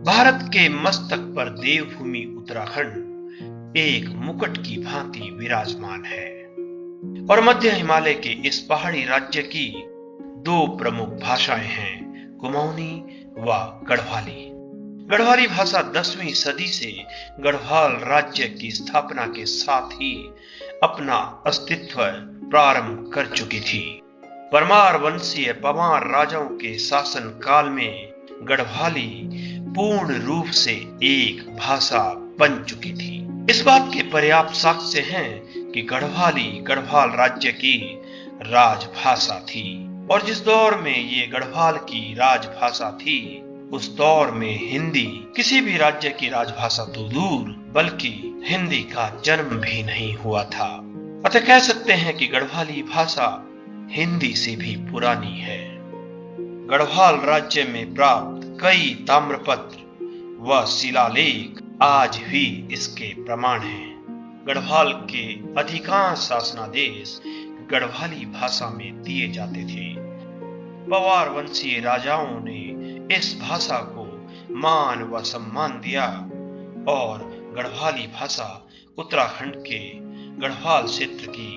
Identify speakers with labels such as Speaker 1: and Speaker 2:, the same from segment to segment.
Speaker 1: भारत के मस्तक पर देवभूमि उत्तराखंड एक मुकुट की भांति विराजमान है और मध्य हिमालय के इस पहाड़ी राज्य की दो प्रमुख भाषाएं हैं, कुमाऊनी व गढ़वाली। गढ़वाली भाषा 10वीं सदी से गढ़वाल राज्य की स्थापना के साथ ही अपना अस्तित्व प्रारंभ कर चुकी थी। परमार वंशीय पवार राजाओं के शासन काल में गढ़वाली पूर्ण रूप से एक भाषा बन चुकी थी। इस बात के पर्याप्त साक्ष्य हैं कि गढ़वाली गढ़वाल राज्य की राजभाषा थी और जिस दौर में ये गढ़वाल की राजभाषा थी उस दौर में हिंदी किसी भी राज्य की राजभाषा तो दूर बल्कि हिंदी का जन्म भी नहीं हुआ था। अतः कह सकते हैं कि गढ़वाली भाषा हिंदी से भी पुरानी है। गढ़वाल राज्य में प्राप्त कई ताम्रपत्र व शिलालेख आज भी इसके प्रमाण हैं। गढ़वाल के अधिकांश शासनादेश गढ़वाली भाषा में दिए जाते थे। पवार वंशीय राजाओं ने इस भाषा को मान व सम्मान दिया और गढ़वाली भाषा उत्तराखंड के गढ़वाल क्षेत्र की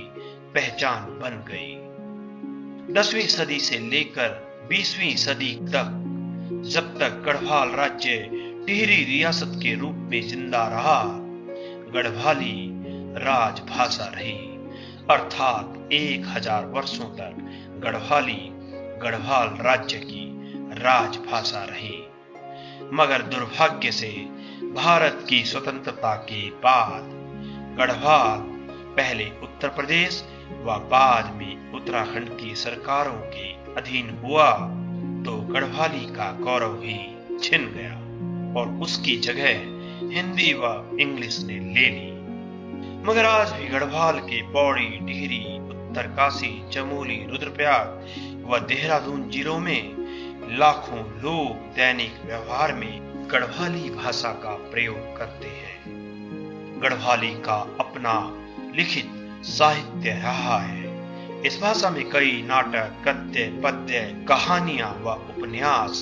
Speaker 1: पहचान बन गई। 10वीं सदी से लेकर 20वीं सदी तक जब तक गढ़वाल राज्य टिहरी रियासत के रूप में जिंदा रहा, गढ़वाली राजभाषा रही, अर्थात 1000 वर्षों तक गढ़वाली गढ़वाल राज्य की राजभाषा रही। मगर दुर्भाग्य से भारत की स्वतंत्रता के बाद गढ़वाल पहले उत्तर प्रदेश व बाद में उत्तराखंड की सरकारों के अधीन हुआ तो गढ़वाली का गौरव ही छिन गया और उसकी जगह हिंदी व इंग्लिश ने ले ली। मगर आज भी गढ़वाल के पौड़ी, टिहरी, उत्तरकाशी, चमोली, रुद्रप्रयाग व देहरादून जिलों में लाखों लोग दैनिक व्यवहार में गढ़वाली भाषा का प्रयोग करते हैं। गढ़वाली का अपना लिखित साहित्य रहा है। इस भाषा में कई नाटक, गद्य, पद्य, कहानियां व उपन्यास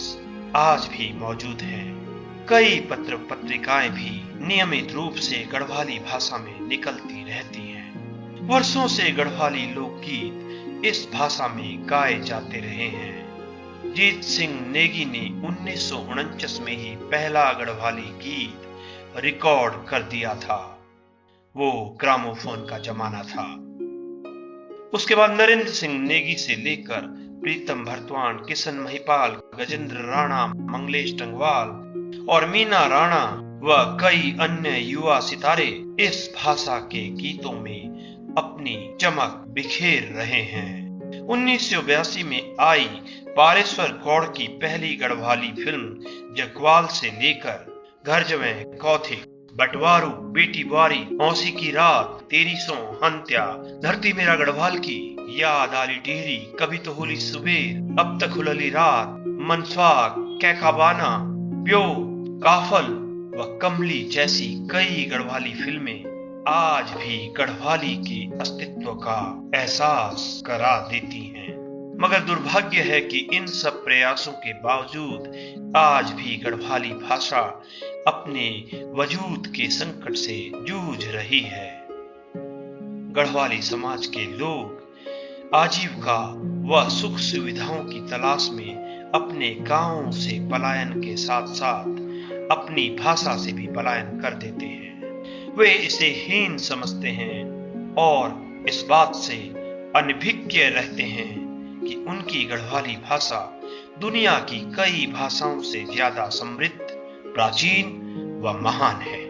Speaker 1: आज भी मौजूद हैं। कई पत्र पत्रिकाएं भी नियमित रूप से गढ़वाली भाषा में निकलती रहती हैं। वर्षों से गढ़वाली लोकगीत इस भाषा में गाए जाते रहे हैं। जीत सिंह नेगी ने 1949 में ही पहला गढ़वाली गीत रिकॉर्ड कर दिया था। वो ग्रामोफोन का जमाना था। उसके बाद नरेंद्र सिंह नेगी से लेकर प्रीतम भरतवान, किशन महिपाल, गजेंद्र राणा, मंगलेश टंगवाल और मीना राणा व कई अन्य युवा सितारे इस भाषा के गीतों में अपनी चमक बिखेर रहे हैं। 1982 में आई पारेश्वर गौड़ की पहली गढ़वाली फिल्म जगवाल से लेकर घर जवें, कौथिक, बटवारू, बेटी बारी, औसी की रात, तेरी सौ, हंत्या, धरती मेरा गढ़वाल की, याद आली टिहरी, कभी तो होली सुबेर, अब तक हुलली रात, मनस्वाग, कैकाबाना, प्यो, काफल व कमली जैसी कई गढ़वाली फिल्में आज भी गढ़वाली के अस्तित्व का एहसास करा देती हैं। मगर दुर्भाग्य है कि इन सब प्रयासों के बावजूद आज भी गढ़वाली भाषा अपने वजूद के संकट से जूझ रही है। गढ़वाली समाज के लोग आजीविका व सुख सुविधाओं की तलाश में अपने गांवों से पलायन के साथ साथ अपनी भाषा से भी पलायन कर देते हैं। वे इसे हीन समझते हैं और इस बात से अनभिज्ञ रहते हैं कि उनकी गढ़वाली भाषा दुनिया की कई भाषाओं से ज्यादा समृद्ध, प्राचीन व महान है।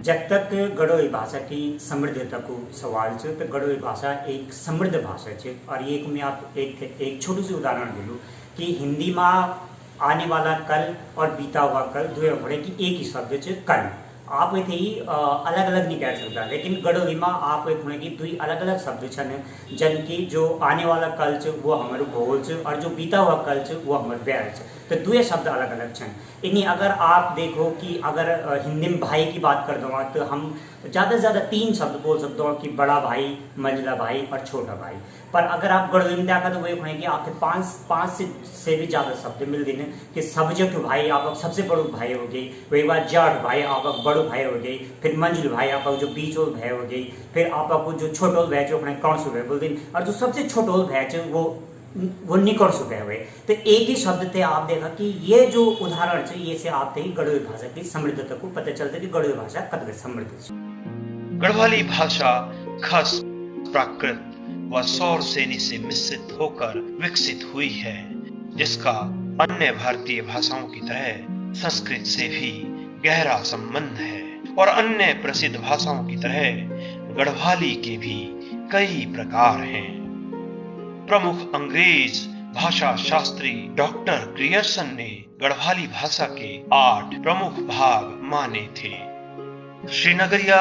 Speaker 2: जब तक गढ़वाली भाषा की समृद्धता को सवाल है तो गढ़वाली भाषा एक समृद्ध भाषा है। और एक मैं आप एक छोटू सी उदाहरण दे लूँ कि हिंदी में आने वाला कल और बीता हुआ कल दो बड़े की एक ही शब्द है कल। आप थे ही अलग अलग नहीं कह सकता, लेकिन गढ़वाली में आप होने की दुई अलग अलग शब्द छन जन की जो आने वाला कल वो हमारे भोल और जो बीता हुआ कल वो हमारे ब्याह। तो तो दुए शब्द अलग अलग छन। इन्हीं अगर आप देखो कि अगर हिंदी में भाई की बात कर दो तो हम ज़्यादा से ज़्यादा 3 शब्द बोल सकते हो कि बड़ा भाई, मंझला भाई और छोटा भाई। पर अगर आप गढ़वी में देखा तो वो है कि आपके 5 से भी ज़्यादा शब्द मिल देने कि सब्जेक्ट भाई आप सबसे बड़ो भाई हो गई, वही बात जाट भाई आप बड़ो भाई हो गई, फिर मंझल भाई आप जो बीचो भाई हो गई, फिर आपको जो छोटो भाई जो अपने कौन सो भाई बोल दें, और जो सबसे छोटो भाई है वो निकल चुके हुए। तो एक ही शब्द थे आप देखा कि ये जो उदाहरण है ये से आप गढ़वी भाषा की समृद्धता को पता चलता है कि गढ़वी भाषा कतने समृद्ध है।
Speaker 1: गढ़वाली भाषा खास प्राकृत व सौर सेनी से मिश्रित होकर विकसित हुई है, जिसका अन्य भारतीय भाषाओं की तरह संस्कृत से भी गहरा संबंध है और अन्य प्रसिद्ध भाषाओं की तरह गढ़वाली के भी कई प्रकार हैं। प्रमुख अंग्रेज भाषा शास्त्री डॉक्टर ग्रियर्सन ने गढ़वाली भाषा के 8 प्रमुख भाग माने थे। श्रीनगरिया,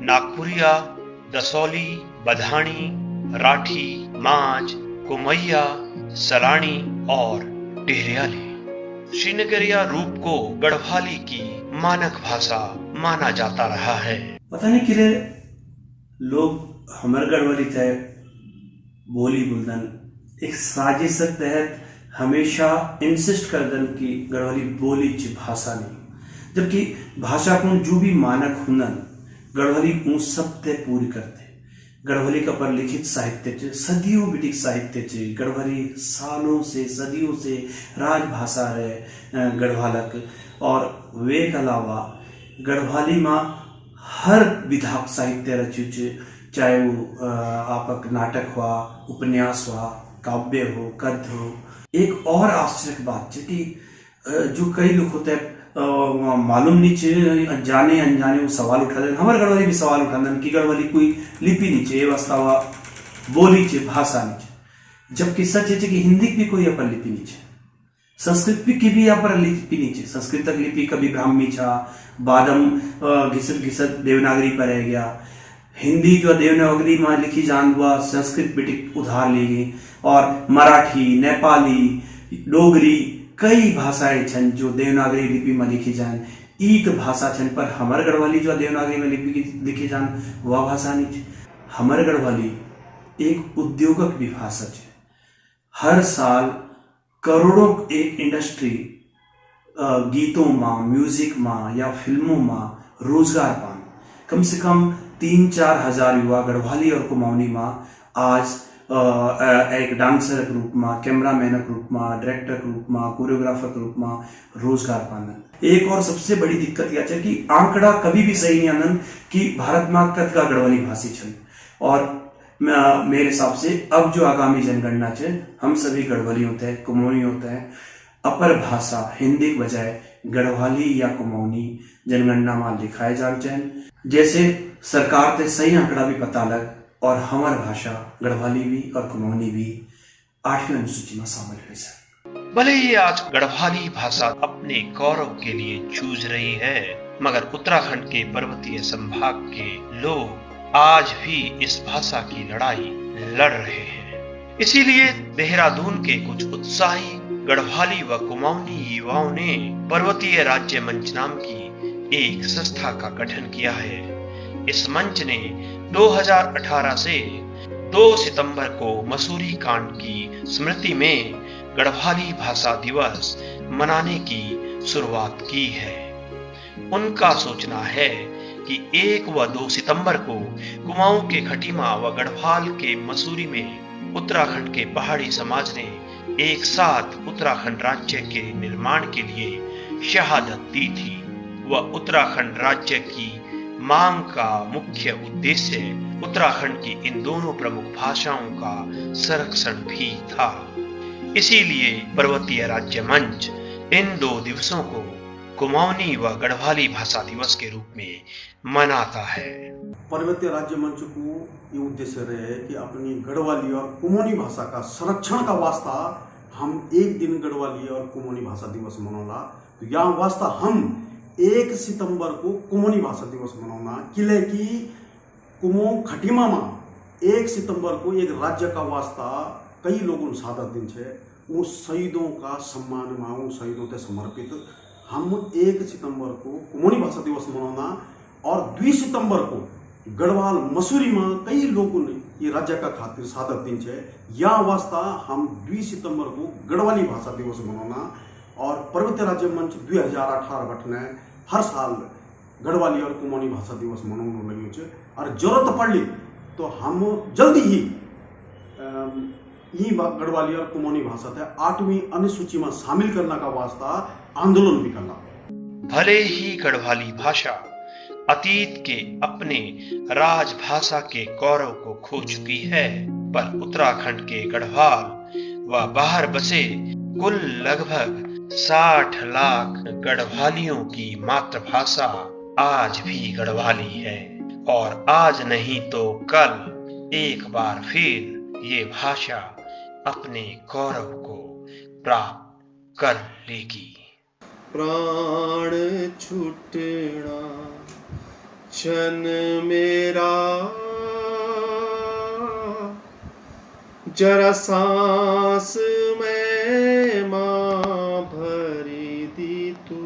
Speaker 1: नागपुरिया, दसौली, बधानी, राठी, मांझ, कुमैया, सलानी और टेहरियाली। श्रीनगरिया रूप को गढ़वाली की मानक भाषा माना जाता रहा है।
Speaker 3: पता नहीं कि लोग हमारे गढ़वाली थे बोली बुलदन एक साजिश के तहत हमेशा इंसिस्ट कर दन कि गढ़वाली बोली ची भाषा नहीं, जबकि भाषा को जो भी मानक हुनन गढ़वाली उन सब ते पूरी करते। गढ़वाली का पर लिखित साहित्य चे सदियों बिटिक साहित्य चे, गढ़वाली सालों से सदियों से राजभाषा रहे गढ़वालक। और वे के अलावा गढ़वाली में हर विधा साहित्य रचित चे, चाहे वो आपक नाटक हुआ, उपन्यास हुआ, काव्य हो, गद्य हो। एक और आश्चर्य की बात है कि जो कई लोग होते हैं मालूम नहीं चे, जाने अनजाने वो सवाल उठा दें, हमारे गढ़वाली भी सवाल उठा दें कि गढ़वाली कोई लिपि नहीं चे, वास्तव बोली चे, भाषा नहीं चे। जबकि सच है कि हिंदी की भी कोई अपन लिपि नहीं चे, संस्कृत की भी यहाँ पर लिपि नहीं चे। संस्कृत लिपि कभी ब्राह्मी छा, बादम घिसत घिसत देवनागरी पर रह गया। हिंदी जो देवनागरी में लिखी जान हुआ संस्कृत बिटिक उधार ली गई, और मराठी, नेपाली, डोगरी कई भाषाएं छन जो देवनागरी लिपि में लिखी जान। ईत भाषा छन, पर हमारे गढ़वाली जो देवनागरी में लिपि लिखी जान वह भाषा नहीं छे। हमारे गढ़वाली एक उद्योगक भी भाषा छे। हर साल करोड़ों एक इंडस्ट्री गीतों में, म्यूजिक में या फिल्मों में रोजगार पान। कम से कम 3-4 हजार युवा गढ़वाली और कुमाऊनी में आज एक डांसर के रूप में, कैमरामैन के रूप में, डायरेक्टर के रूप में, कोरियोग्राफर के रूप में रोजगार पाना। एक और सबसे बड़ी दिक्कत यह है कि आंकड़ा कभी भी सही नहीं आनंद कि भारत में कतका गढ़वाली भाषी छन। और मेरे हिसाब से अब जो आगामी जनगणना है हम सभी गढ़वाली होते हैं, कुमाऊनी होते हैं। अपर भाषा हिंदी के बजाय गढ़वाली या कुमाऊनी जनगणना में लिखाए जाना चाहिए, जैसे सरकार ते सही आंकड़ा भी पता लग और हमारी भाषा गढ़वाली भी और कुमाऊनी भी 8वीं अनुसूची में शामिल हो जाए।
Speaker 1: भले ही आज गढ़वाली भाषा अपने गौरव के लिए जूझ रही है, मगर उत्तराखंड के पर्वतीय संभाग के लोग आज भी इस भाषा की लड़ाई लड़ रहे हैं। इसीलिए देहरादून के कुछ उत्साही गढ़वाली व कुमाऊनी युवाओं ने पर्वतीय राज्य मंच नाम की एक संस्था का गठन किया है। इस मंच ने 2018 से 2 सितंबर को मसूरी कांड की स्मृति में गढ़वाली भाषा दिवस मनाने की शुरुआत की है। उनका सोचना है कि 1 व 2 सितंबर को कुमाऊं के खटीमा व गढ़वाल के मसूरी में उत्तराखंड के पहाड़ी समाज ने एक साथ उत्तराखंड राज्य के निर्माण के लिए शहादत दी थी व उत्तराखंड राज्य की मांग का मुख्य उद्देश्य उत्तराखंड की इन दोनों प्रमुख भाषाओं का संरक्षण भी था। इसीलिए पर्वतीय राज्य मंच इन 2 दिवसों को कुमाऊनी व गढ़वाली भाषा दिवस के रूप में मनाता है।
Speaker 4: पर्वतीय राज्य मंच को ये उद्देश्य रहे कि अपनी गढ़वाली और कुमाऊनी भाषा का संरक्षण का वास्ता हम एक दिन गढ़वाली और कुमाऊनी भाषा दिवस मनाला। तो यहाँ वास्ता हम 1 सितंबर को कुमाऊनी भाषा दिवस मनाना किले की कुमाऊं खटीमा में 1 सितंबर को एक राज्य का वास्ता कई लोगों शहादत दिन छे उस शहीदों का सम्मान में उन शहीदों से समर्पित हम 1 सितंबर को कुमोनी भाषा दिवस मनाना और 2 सितंबर को गढ़वाल मसूरी में कई लोगों ने ये राज्य का खातिर सादत दिन है या वास्ता हम 2 सितंबर को गढ़वाली भाषा दिवस मनाना और पर्वतीय राज्य मंच 2018 बटने हर साल गढ़वाली और कुमोनी भाषा दिवस मनाने लगे छे और जरूरत पड़ी तो हम जल्दी ही ये गढ़वाली और कुमोनी भाषा थे 8वीं अनुसूची में शामिल करने का वास्ता आंदोलन भी करना।
Speaker 1: भले ही गढ़वाली भाषा अतीत के अपने राजभाषा के गौरव को खो चुकी है, पर उत्तराखंड के गढ़वाल व बाहर बसे कुल लगभग 60 लाख गढ़वालियों की मातृभाषा आज भी गढ़वाली है और आज नहीं तो कल एक बार फिर ये भाषा अपने गौरव को प्राप्त कर लेगी।
Speaker 5: प्राण छूटना क्षण मेरा, जरा सांस में मां भरी दी तू,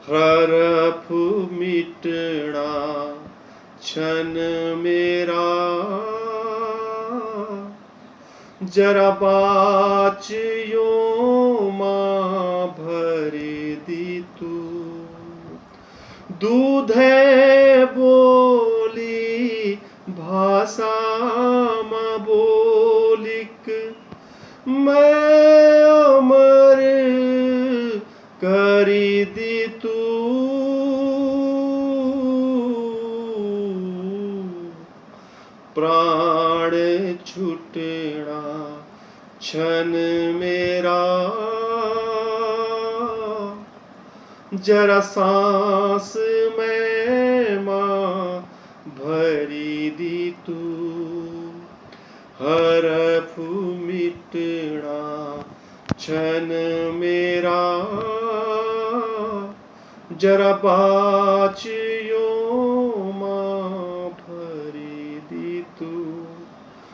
Speaker 5: हरफ मिटना क्षण मेरा, जरा बाचियो मां भरी दी तू, दूधे बोली भाषा मां बोलिक, मैं अमर करी दी तू, प्राण छूटना क्षण मेरा, जरा सांस में मां भरी दी तू, हरफ मिटना क्षण मेरा, जरा बाच